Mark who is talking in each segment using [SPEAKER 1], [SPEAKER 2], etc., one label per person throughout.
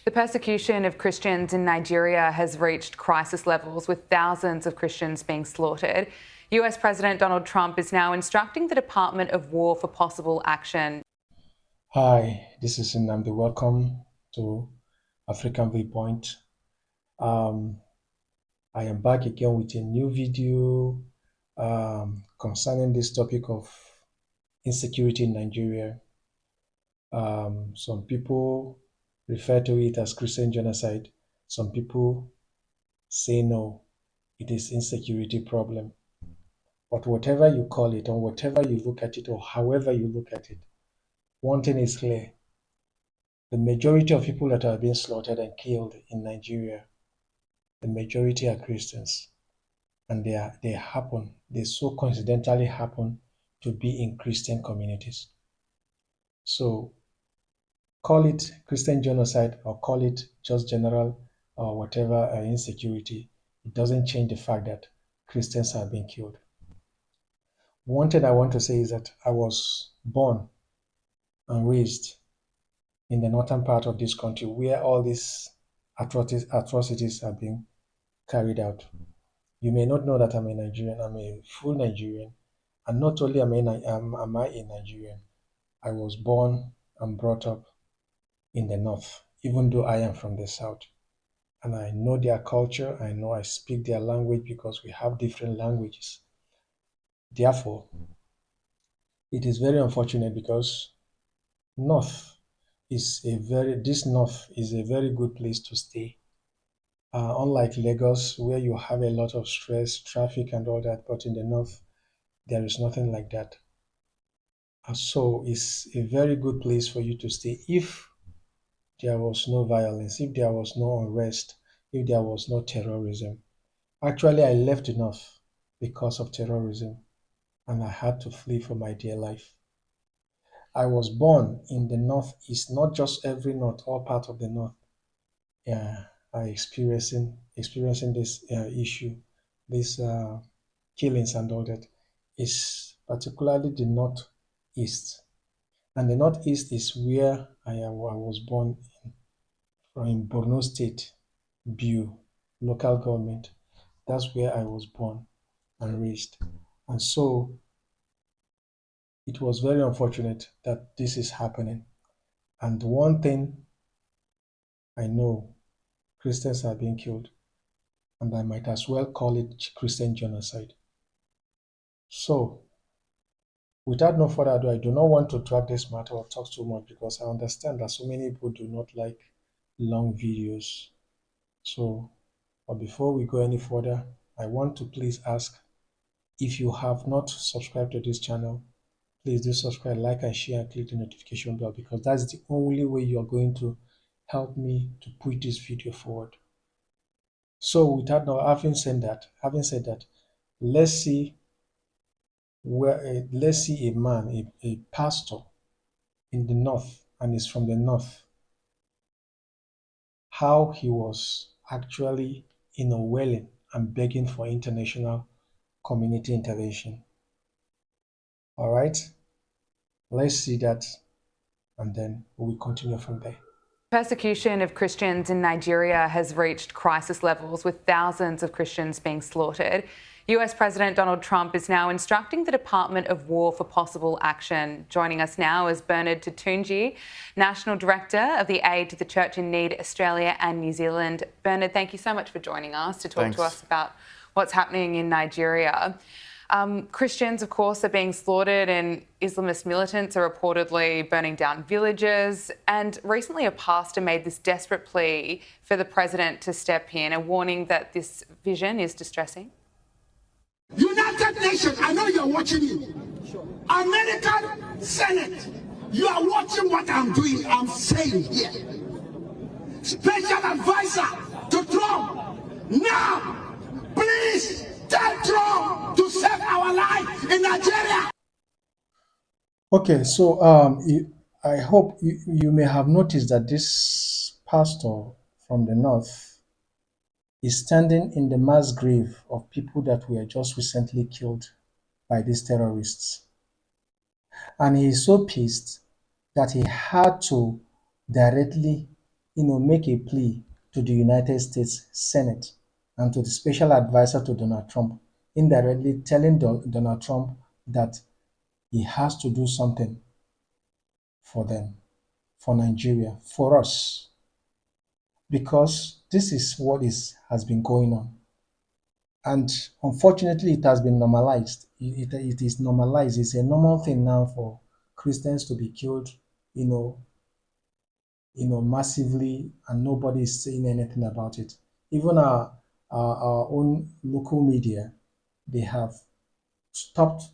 [SPEAKER 1] The persecution of Christians in Nigeria has reached crisis levels, with thousands of Christians being slaughtered. US President Donald Trump is now instructing the Department of War for possible action.
[SPEAKER 2] Hi, this is Nnamdi. Welcome to African Viewpoint. Um, I am back again with a new video concerning this topic of insecurity in Nigeria. Some people refer to it as Christian genocide. Some people say no, it is insecurity problem. But whatever you call it, or whatever you look at it, or however you look at it, one thing is clear. The majority of people that are being slaughtered and killed in Nigeria, the majority are Christians, and they so coincidentally happen to be in Christian communities. So call it Christian genocide or call it just general or whatever insecurity, it doesn't change the fact that Christians are being killed. One thing I want to say is that I was born and raised in the northern part of this country where all these atrocities are being carried out. You may not know that I'm a Nigerian. I'm a full Nigerian. And not only am I a Nigerian, I was born and brought up in the north, even though I am from the south. And I know their culture. I know I speak their language because we have different languages. Therefore, it is very unfortunate because north this north is a very good place to stay. Unlike Lagos, where you have a lot of stress, traffic, and all that, but in the north, there is nothing like that. So it's a very good place for you to stay if there was no violence, if there was no unrest, if there was no terrorism. Actually, I left the north because of terrorism and I had to flee for my dear life. I was born in the northeast, not just every north, all part of the north. Yeah, I experiencing this issue, this killings and all that. Is particularly the northeast. And the northeast is where I was born in Borno State, Biu, local government. That's where I was born and raised. And so it was very unfortunate that this is happening. And one thing I know, Christians are being killed, and I might as well call it Christian genocide. So, without no further ado, I do not want to drag this matter or talk too much because I understand that so many people do not like long videos. So, but before we go any further, I want to please ask if you have not subscribed to this channel, please do subscribe, like, and share, and click the notification bell because that's the only way you're going to help me to push this video forward. So, without now having said that, let's see let's see a man, a pastor in the north, and is from the north, how he was actually wailing and begging for international community intervention. All right, let's see that, and then we will continue from there.
[SPEAKER 1] Persecution of Christians in Nigeria has reached crisis levels, with thousands of Christians being slaughtered. US President Donald Trump is now instructing the Department of War for possible action. Joining us now is Bernard Tutunji, National Director of the Aid to the Church in Need Australia and New Zealand. Bernard, thank you so much for joining us to talk to us about what's happening in Nigeria. Christians, of course, are being slaughtered, and Islamist militants are reportedly burning down villages. And recently, a pastor made this desperate plea for the president to step in, a warning that this vision is distressing.
[SPEAKER 3] United Nations, I know you're watching it. American Senate, you are watching what I'm doing, I'm saying here. Special advisor to Trump, now, please tell Trump to save our life in Nigeria.
[SPEAKER 2] Okay, so I hope you may have noticed that this pastor from the north is standing in the mass grave of people that were just recently killed by these terrorists. And he is so pissed that he had to directly make a plea to the United States Senate and to the special advisor to Donald Trump, indirectly telling Donald Trump that he has to do something for them, for Nigeria, for us, because this is what has been going on. And unfortunately, it has been normalized. It is normalized. It's a normal thing now for Christians to be killed, you know, massively, and nobody is saying anything about it. Even our own local media, they have stopped,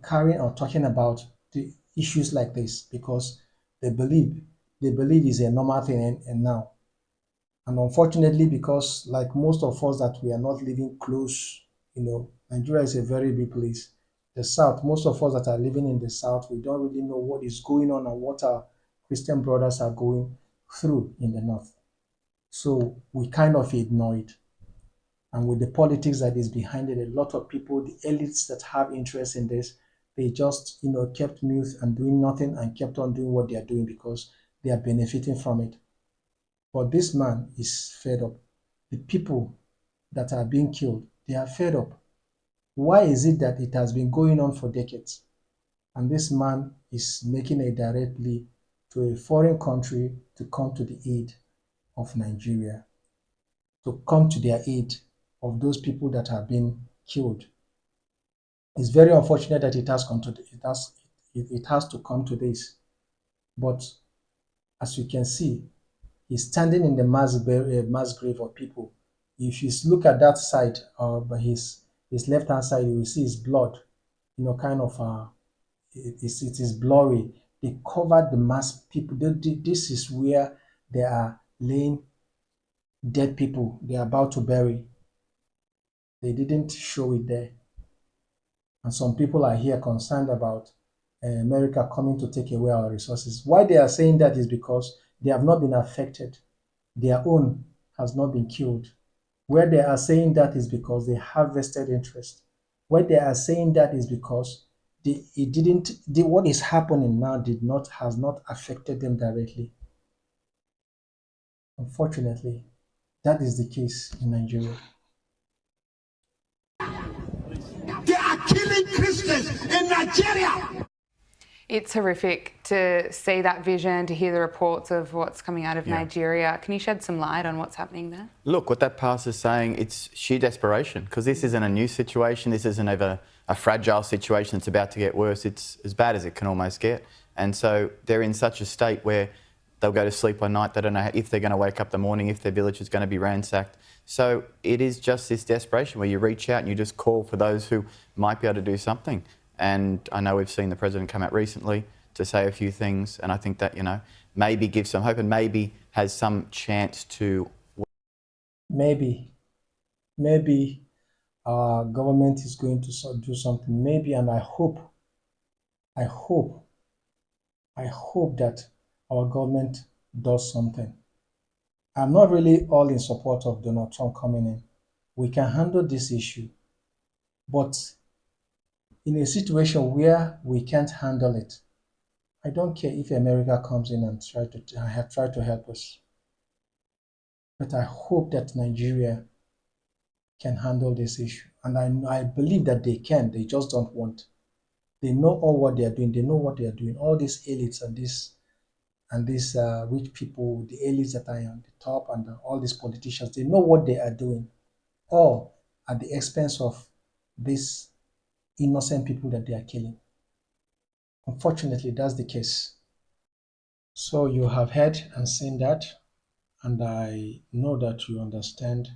[SPEAKER 2] carrying or talking about the issues like this because they believe it's a normal thing and now. And unfortunately, because like most of us that we are not living close, Nigeria is a very big place. The South, most of us that are living in the South, we don't really know what is going on and what our Christian brothers are going through in the North. So we kind of ignore it. And with the politics that is behind it, a lot of people, the elites that have interest in this, they just, kept mute and doing nothing and kept on doing what they are doing because they are benefiting from it. But this man is fed up. The people that are being killed, they are fed up. Why is it that it has been going on for decades? And this man is making a direct plea to a foreign country to come to the aid of Nigeria, to come to their aid of those people that have been killed. It's very unfortunate that it has to come to this. But as you can see, he's standing in the mass grave of people. If you look at that side, by his left hand side, you will see his blood. Kind of it is blurry. They covered the mass people. This is where they are laying dead people. They are about to bury. They didn't show it there. And some people are here concerned about America coming to take away our resources. Why they are saying that is because they have not been affected. Their own has not been killed. Where they are saying that is because they have vested interest. Where they are saying that is because what is happening now has not affected them directly. Unfortunately, that is the case in Nigeria.
[SPEAKER 3] They are killing Christians in Nigeria.
[SPEAKER 1] It's horrific to see that vision, to hear the reports of what's coming out of Nigeria. Can you shed some light on what's happening there?
[SPEAKER 4] Look, what that pastor's saying, it's sheer desperation, because this isn't a new situation. This isn't ever a fragile situation that's about to get worse. It's as bad as it can almost get. And so they're in such a state where they'll go to sleep one night. They don't know if they're going to wake up the morning, if their village is going to be ransacked. So it is just this desperation where you reach out and you just call for those who might be able to do something. And I know we've seen the president come out recently to say a few things, and I think that, maybe gives some hope and maybe has some chance to...
[SPEAKER 2] Maybe our government is going to do something. Maybe, and I hope that our government does something. I'm not really all in support of Donald Trump coming in. We can handle this issue. But in a situation where we can't handle it, I don't care if America comes in and try to help us. But I hope that Nigeria can handle this issue. And I believe that they can. They just don't want. They know all what they are doing. They know what they are doing. All these elites and these rich people, the elites that are on the top, and all these politicians, they know what they are doing, all at the expense of these innocent people that they are killing. Unfortunately, that's the case. So you have heard and seen that, and I know that you understand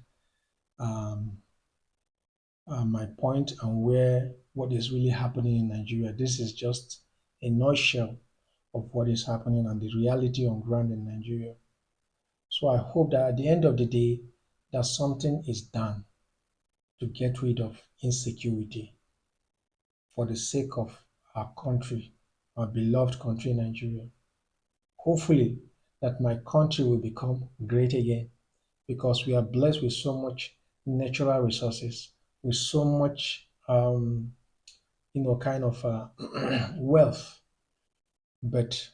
[SPEAKER 2] um, my point and what is really happening in Nigeria. This is just a nutshell of what is happening and the reality on ground in Nigeria. So I hope that at the end of the day, that something is done to get rid of insecurity for the sake of our country, our beloved country, Nigeria. Hopefully, that my country will become great again because we are blessed with so much natural resources, with so much, wealth. But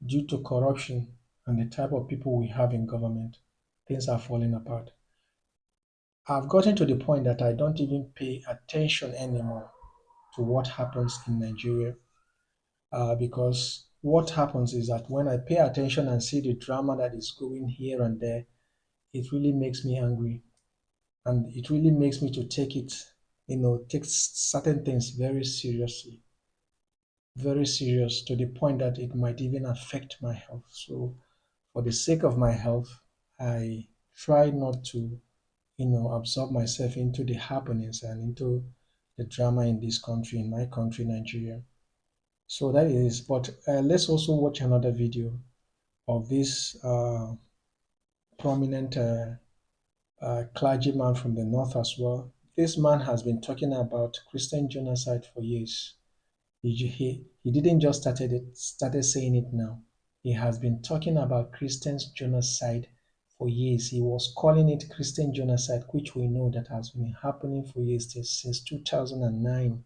[SPEAKER 2] due to corruption and the type of people we have in government, things are falling apart. I've gotten to the point that I don't even pay attention anymore to what happens in Nigeria, because what happens is that when I pay attention and see the drama that is going here and there, it really makes me angry, and it really makes me to take certain things very serious to the point that it might even affect my health. So, for the sake of my health, I try not to, absorb myself into the happenings and into the drama in this country, in my country, Nigeria. So that is, but let's also watch another video of this prominent clergyman from the north as well. This man has been talking about Christian genocide for years. He didn't just started saying it now. He has been talking about Christian genocide for years. He was calling it Christian genocide, which we know that has been happening for years since 2009,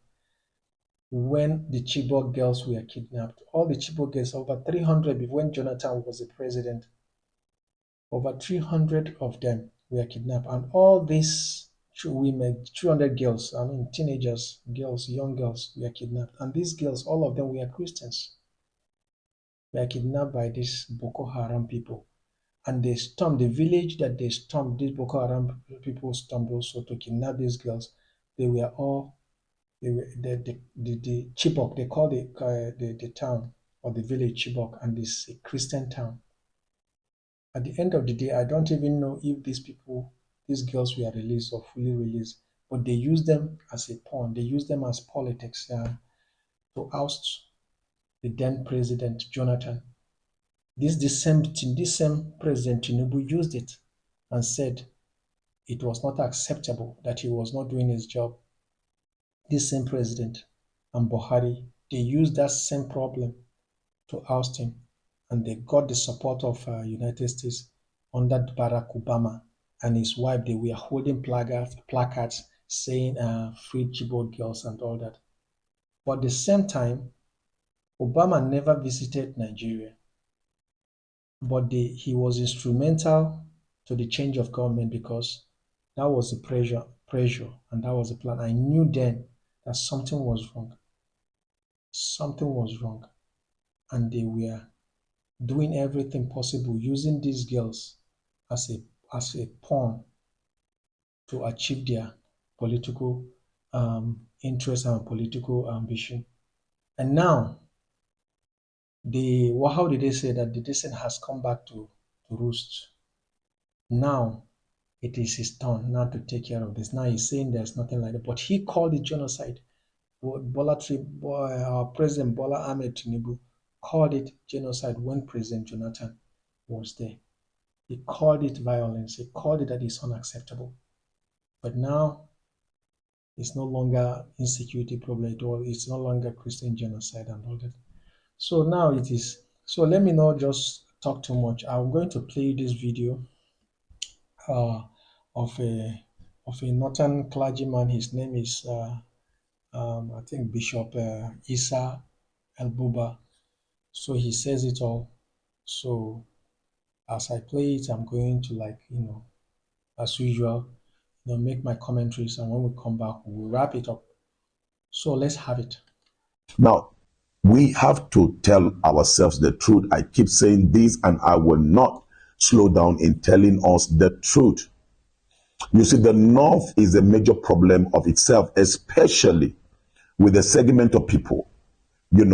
[SPEAKER 2] when the Chibok girls were kidnapped. All the Chibok girls, over 300, when Jonathan was the president, over 300 of them were kidnapped. And all these women, 200 girls, teenagers, girls, young girls, were kidnapped. And these girls, all of them were Christians, were kidnapped by these Boko Haram people. And they stormed the village that they stormed, these Boko Haram people stormed also to kidnap these girls. They were all, they were the Chibok, they call the town or the village Chibok, and it's a Christian town. At the end of the day, I don't even know if these girls were released or fully released, but they use them as a pawn. They use them as politics to oust the then president Jonathan. This same president Tinubu used it and said it was not acceptable, that he was not doing his job. This same president and Buhari, they used that same problem to oust him, and they got the support of United States under Barack Obama and his wife. They were holding placards saying "Free Chibok girls" and all that. But at the same time, Obama never visited Nigeria, but he was instrumental to the change of government, because that was the pressure, and that was the plan. I knew then that something was wrong. Something was wrong, and they were doing everything possible, using these girls as a pawn to achieve their political interest and political ambition. And now, how did they say that the descent has come back to roost? Now it is his turn now to take care of this. Now he's saying there's nothing like that, but he called it genocide. Our President Bola Ahmed Tinubu called it genocide when President Jonathan was there. He called it violence. He called it that it's unacceptable. But now it's no longer insecurity problem at all. It's no longer Christian genocide and all that. So now it is. So let me not just talk too much. I'm going to play this video uh, of a northern clergyman. His name is I think Bishop Isa El-Buba. So he says it all. So as I play it, I'm going to, as usual, make my commentaries, and when we come back, we'll wrap it up. So let's have it.
[SPEAKER 5] Now, we have to tell ourselves the truth. I keep saying this, and I will not slow down in telling us the truth. You see, the North is a major problem of itself, especially with a segment of people,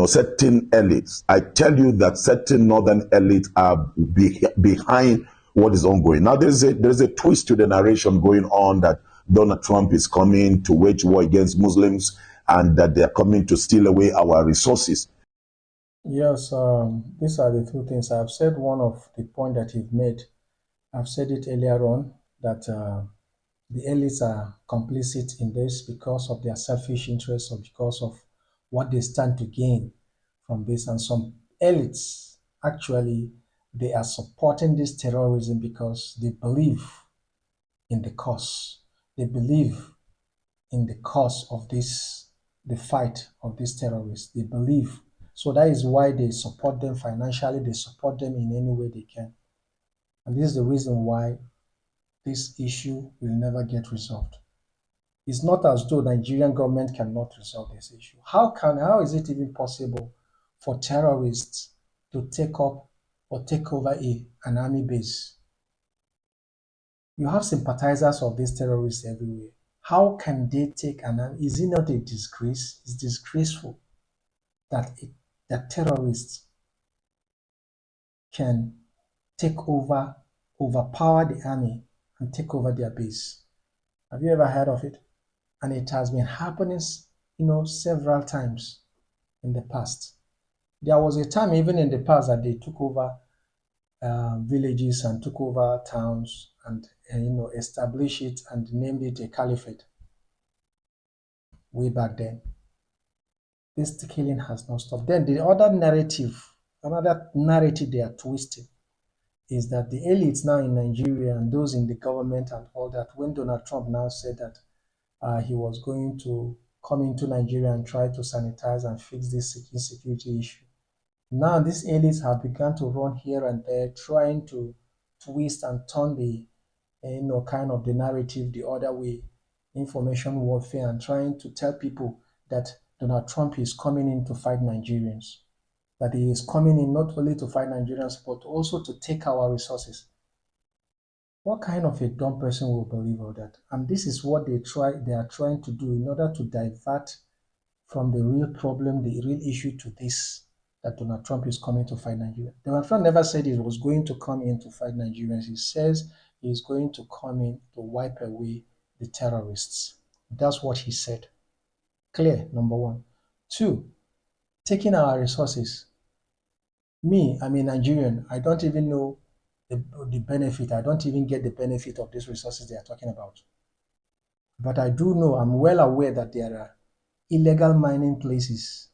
[SPEAKER 5] certain elites. I tell you that certain Northern elites are behind what is ongoing. Now, there's a twist to the narration going on that Donald Trump is coming to wage war against Muslims and that they're coming to steal away our resources.
[SPEAKER 2] Yes, these are the two things. I've said one of the point that you've made. I've said it earlier on that the elites are complicit in this because of their selfish interests or because of what they stand to gain from this. And some elites, actually, they are supporting this terrorism because they believe in the cause. They believe in the cause of the fight of these terrorists. They believe So that is why they support them financially, they support them in any way they can. And this is the reason why this issue will never get resolved. It's not as though Nigerian government cannot resolve this issue. How is it even possible for terrorists to take up or take over an army base? You have sympathizers of these terrorists everywhere. How can they take an army? Is it not a disgrace? It's disgraceful that terrorists can overpower the army and take over their base. Have you ever heard of it? And it has been happening, several times in the past. There was a time even in the past that they took over villages and took over towns and established it and named it a caliphate way back then. This killing has not stopped. Then the other another narrative they are twisting is that the elites now in Nigeria and those in the government and all that, when Donald Trump now said that he was going to come into Nigeria and try to sanitize and fix this insecurity issue. Now these elites have begun to run here and there, trying to twist and turn the, kind of the narrative the other way, information warfare, and trying to tell people that Donald Trump is coming in to fight Nigerians, that he is coming in not only to fight Nigerians, but also to take our resources. What kind of a dumb person will believe all that? And this is what they are trying to do in order to divert from the real problem, the real issue to this, that Donald Trump is coming to fight Nigeria. Donald Trump never said he was going to come in to fight Nigerians. He says he is going to come in to wipe away the terrorists. That's what he said. Clear, number one. Two, taking our resources. Me, I'm a Nigerian. I don't even know the benefit. I don't even get the benefit of these resources they are talking about. But I do know, I'm well aware that there are illegal mining places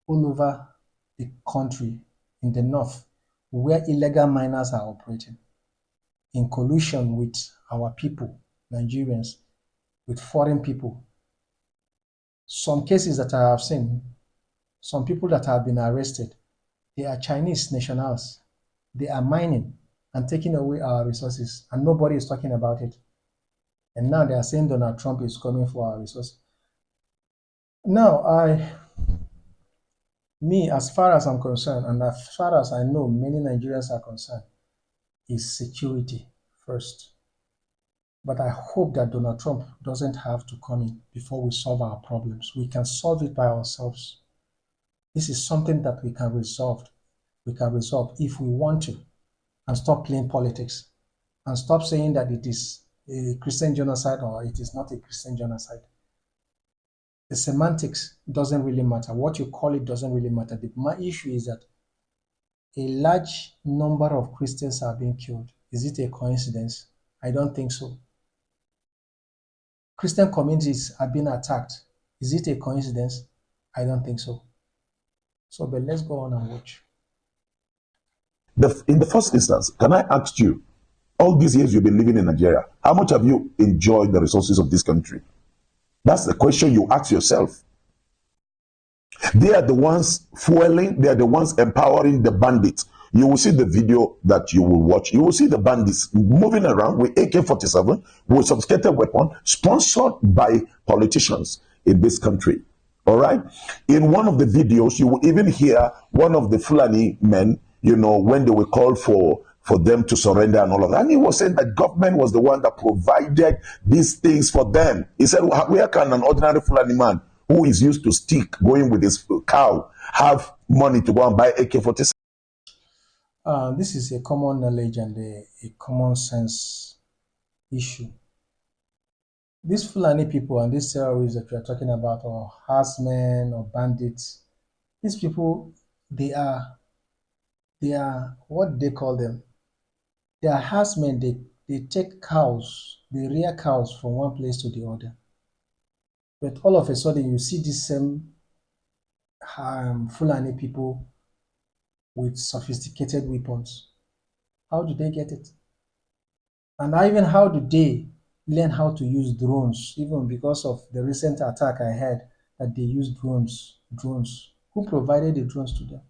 [SPEAKER 2] all over the country in the north where illegal miners are operating in collusion with our people, Nigerians, with foreign people. Some cases that I have seen, some people that have been arrested, they are Chinese nationals. They are mining and taking away our resources, and nobody is talking about it. And now they are saying Donald Trump is coming for our resources. Now, as far as I'm concerned, and as far as I know many Nigerians are concerned, is security first. But I hope that Donald Trump doesn't have to come in before we solve our problems. We can solve it by ourselves. This is something that we can resolve. We can resolve if we want to, and stop playing politics, and stop saying that it is a Christian genocide or it is not a Christian genocide. The semantics doesn't really matter. What you call it doesn't really matter. My issue is that a large number of Christians are being killed. Is it a coincidence? I don't think so. Christian communities are being attacked. Is it a coincidence? I don't think so. So, but let's go on and watch.
[SPEAKER 5] In the first instance, can I ask you, all these years you've been living in Nigeria, how much have you enjoyed the resources of this country? That's the question you ask yourself. They are the ones fueling, they are the ones empowering the bandits. You will see the video that you will watch. You will see the bandits moving around with AK-47, with sophisticated weapon, sponsored by politicians in this country. All right? In one of the videos, you will even hear one of the Fulani men, when they were called for them to surrender and all of that. And he was saying that government was the one that provided these things for them. He said, where can an ordinary Fulani man who is used to stick going with his cow have money to go and buy AK-47?
[SPEAKER 2] This is a common knowledge and a common sense issue. These Fulani people and these terrorists that we are talking about, or herdsmen or bandits, these people, they are what they call them. They are herdsmen. They take cows, they rear cows from one place to the other. But all of a sudden, you see these same Fulani people with sophisticated weapons. How do they get it? And even how do they learn how to use drones? Even because of the recent attack I had, that they use drones Who provided the drones to them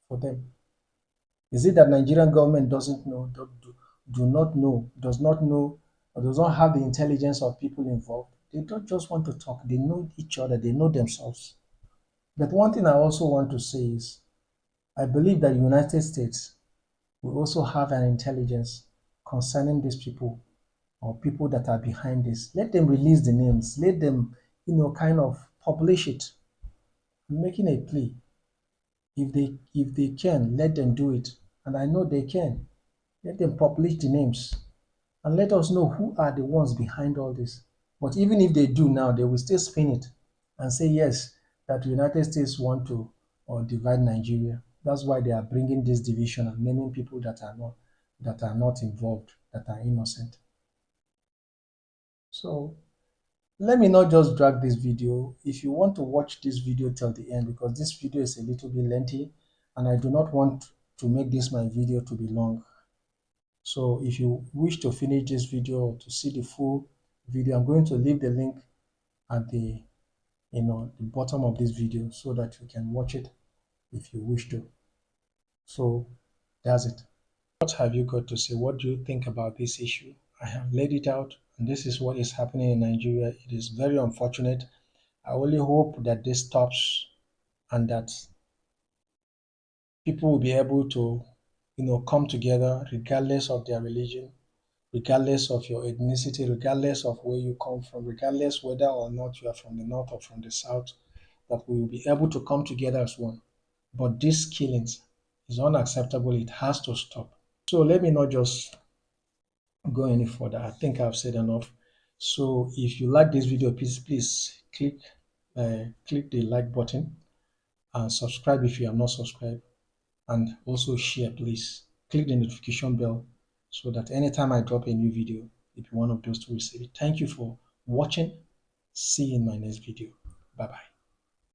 [SPEAKER 2] for them? Is it that Nigerian government doesn't know, do not know, does not know, or does not have the intelligence of people involved? They don't just want to talk. They know each other. They know themselves. But one thing I also want to say is, I believe that the United States will also have an intelligence concerning these people or people that are behind this. Let them release the names. Let them, kind of publish it. I'm making a plea. If they can, let them do it. And I know they can. Let them publish the names and let us know who are the ones behind all this. But even if they do now, they will still spin it and say yes, that the United States want to or divide Nigeria. That's why they are bringing this division and naming people that are not involved, that are innocent. So let me not just drag this video. If you want to watch this video till the end, because this video is a little bit lengthy and I do not want to make this my video to be long. So if you wish to finish this video or to see the full video, I'm going to leave the link at the bottom of this video so that you can watch it if you wish to. So that's it. What have you got to say? What do you think about this issue? I have laid it out, and this is what is happening in Nigeria. It is very unfortunate. I only hope that this stops and that people will be able to, come together regardless of their religion, regardless of your ethnicity, regardless of where you come from, regardless whether or not you are from the north or from the south, that we will be able to come together as one. But this killings is unacceptable. It has to stop. So let me not just go any further. I think I've said enough. So if you like this video, please click the like button and subscribe if you are not subscribed, and also share, please. Click the notification bell so that anytime I drop a new video, you'll be one of those to receive it. Thank you for watching. See you in my next video. Bye bye.